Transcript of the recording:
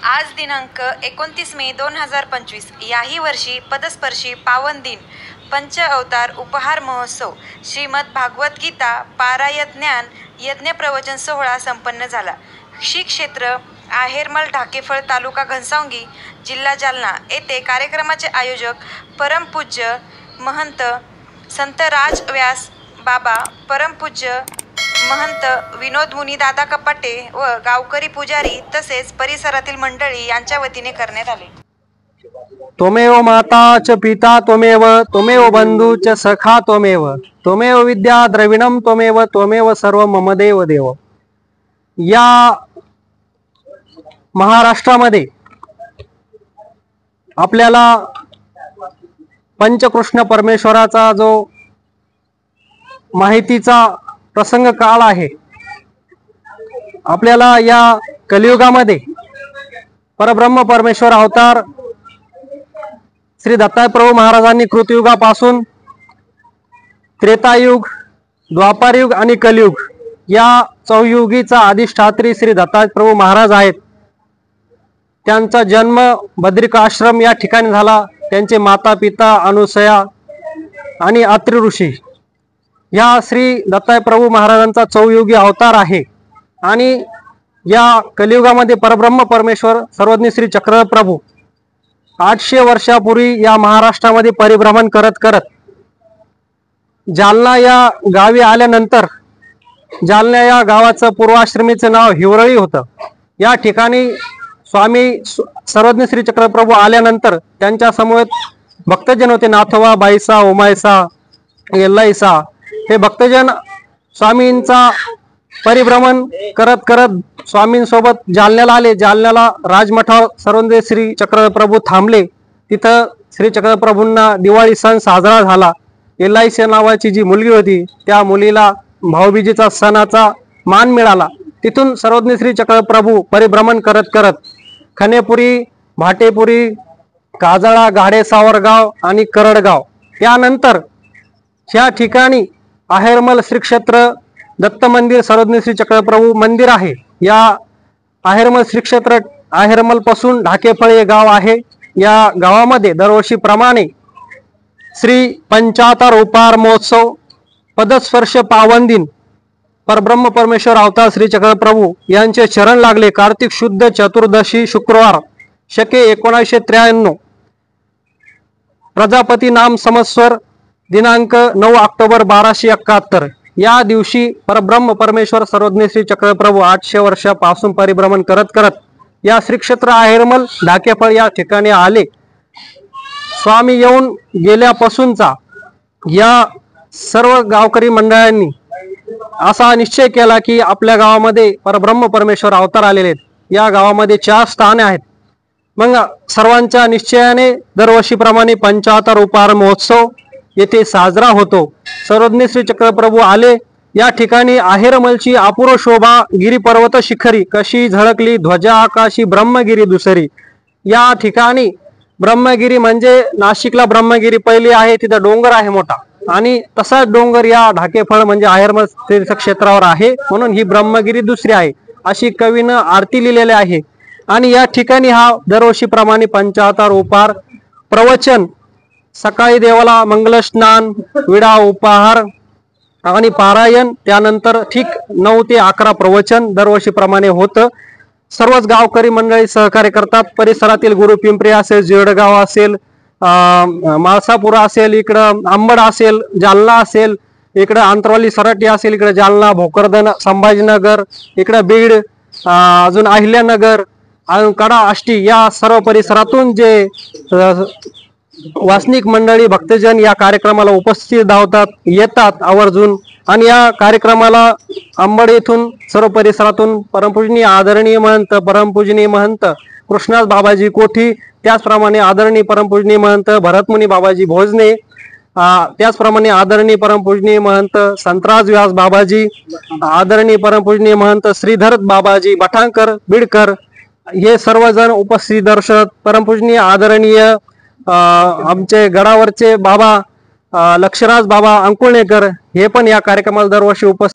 आज दिनांक 29 मे 2025 याही वर्षी पदस्पर्शी पावन दिन पंच अवतार उपहार महोत्सव श्रीमद भागवत गीता पारायण ज्ञान यज्ञ प्रवचन सोहळा संपन्न झाला। श्री क्षेत्र आहेरमल ढाकेफळ तालुका घनसावंगी जिल्हा जालना येथे कार्यक्रमाचे आयोजक परमपूज्य महंत संत राज व्यास बाबा, परमपूज्य महंत विनोद मुनी दादा कपाटे व गावकरी पुजारी तसेच परिसरातील मंडळी यांच्या वतीने करण्यात आले। त्वमेव माता च पिता त्वमेव, त्वमेव बंधू च सखा त्वमेव, त्वमेव विद्या द्रविणम त्वमेव, त्वमेव सर्व मम देव देव। या महाराष्ट्रामध्ये आपल्याला पंचकृष्ण परमेश्वराचा जो माहितीचा प्रसंग काळ आहे, आपल्याला या कलियुगामध्ये परब्रह्म परमेश्वर अवतार श्री दत्तात्रय प्रभू महाराजांनी कृतयुगापासून त्रेतायुग, द्वापारयुग आणि कलियुग या चौयुगीचा अधिष्ठात्री श्री दत्तात्रय प्रभू महाराज आहेत। त्यांचा जन्म बद्रिकाश्रम या ठिकाणी झाला। त्यांचे माता पिता अनुसया आणि अत्रि ऋषी या श्री दत्तात्रय प्रभू महाराजांचा चौयुगी अवतार आहे। आणि या कलियुगामध्ये परब्रह्म परमेश्वर सर्वज्ञ श्री चक्र प्रभू 800 वर्षापूर्वी या महाराष्ट्रामध्ये परिभ्रमण करत करत जालना या गावी आल्यानंतर, जालना या गावाचं पूर्वाश्रमीचं नाव हिवरळी होतं। या ठिकाणी स्वामी सर्वज्ञ श्री चक्र प्रभू आल्यानंतर त्यांच्या समवेत भक्तजन होते। नाथोबा, बाईसा, उमायसा, येल्लाईसा हे भक्तजन स्वामींचा परिभ्रमण करत करत स्वामींसोबत जालन्याला आले। जालन्याला राजमठावर सर्वज्ञ श्री चक्र प्रभू थांबले। तिथं श्री चक्र प्रभूंना दिवाळी सण साजरा झाला। येल्लाईसा नावाची जी मुलगी होती त्या मुलीला भाऊबीजेचा सणाचा मान मिळाला। तिथून सर्वज्ञ श्री चक्र प्रभू परिभ्रमण करत करत खनेपुरी, भाटेपुरी, काजळा, गाडे सावरगाव आणि करडगाव त्यानंतर ह्या ठिकाणी आहेरमल श्री क्षेत्र दत्त मंदिर सर्वज्ञ श्री चक्र प्रभू मंदिर आहे। या आहेरमल श्री क्षेत्र आहेरमल पासून ढाकेफळ हे गाव आहे। या गावामध्ये दरवर्षीप्रमाणे श्री पंचावतार उपहार महोत्सव पदस्पर्श पावन दिन परब्रह्म परमेश्वर अवतार श्री चक्र प्रभू यांचे चरण लागले। कार्तिक शुद्ध चतुर्दशी शुक्रवार शके 1993 प्रजापती नाम संवत्सर दिनांक 9 ऑक्टोबर 1271 या दिवशी परब्रह्म परमेश्वर सर्वज्ञ श्री चक्र प्रभू 800 वर्षापासून परिभ्रमण करत करत या श्री क्षेत्र आहेरमल ढाकेफळ या ठिकाणी आले। स्वामी येऊन गेल्यापासूनचा या सर्व गावकरी मंडळांनी असा निश्चय केला की आपल्या गावामध्ये परब्रह्म परमेश्वर अवतार आलेले आहेत। या गावामध्ये 4 स्थाने आहेत। मग सर्वांच्या निश्चयाने दरवर्षीप्रमाणे पंचावतार उपहार महोत्सव येथे साजरा होतो। सर्वज्ञ श्री चक्र प्रभू आले। या ठिकाणी आहेरमलची अपूर्व शोभा गिरी पर्वत शिखरी कशी झळकली ध्वजा आकाशी ब्रह्मगिरी दुसरी। या ठिकाणी ब्रह्मगिरी म्हणजे नाशिकला ब्रह्मगिरी पहिली आहे, तिथं डोंगर आहे मोठा, आणि तसाच डोंगर या ढाकेफळ म्हणजे आहेरमल तीर्थ क्षेत्रावर आहे, म्हणून ही ब्रह्मगिरी दुसरी आहे अशी कवीनं आरती लिहिलेली आहे। आणि या ठिकाणी हा दरवर्षीप्रमाणे पंचावतार उपहार प्रवचन, सकाळी देवाला मंगल स्नान, विडा उपहार आणि पारायण, त्यानंतर ठीक 9 ते 11 प्रवचन दरवर्षीप्रमाणे होतं। सर्वच गावकरी मंडळी सहकार्य करतात। परिसरातील गुरुपिंपरी असेल, जेडगाव असेल, माळसापुरा असेल, इकडं अंबड असेल, जालना असेल, इकडं आंतरवाली सराटी असेल, इकडे जालना, भोकरदन, संभाजीनगर, इकडं बीड, अजून अहिल्यानगर, कडा, आष्टी या सर्व परिसरातून जे वासनिक मंडळी भक्तजन या कार्यक्रमाला उपस्थित धावतात, येतात आवर्जून। आणि या कार्यक्रमाला अंबड येथून सर्व परिसरातून परमपूजनीय आदरणीय महंत, परमपूजनीय महंत कृष्णास बाबाजी कोठी, त्याचप्रमाणे आदरणीय परमपूजनीय महंत भरतमुनी बाबाजी भोजने, त्याचप्रमाणे आदरणीय परमपूजनीय महंत संतराज व्यास बाबाजी, आदरणीय परमपूजनीय महंत श्रीधर बाबाजी बठांकर बीडकर हे सर्वजण उपस्थित दर्शक। परमपूजनीय आदरणीय आमचे गडावरचे बाबा लक्षराज बाबा अंकुळनेकर हे पण या कार्यक्रमाला दरवर्षी उपस्थित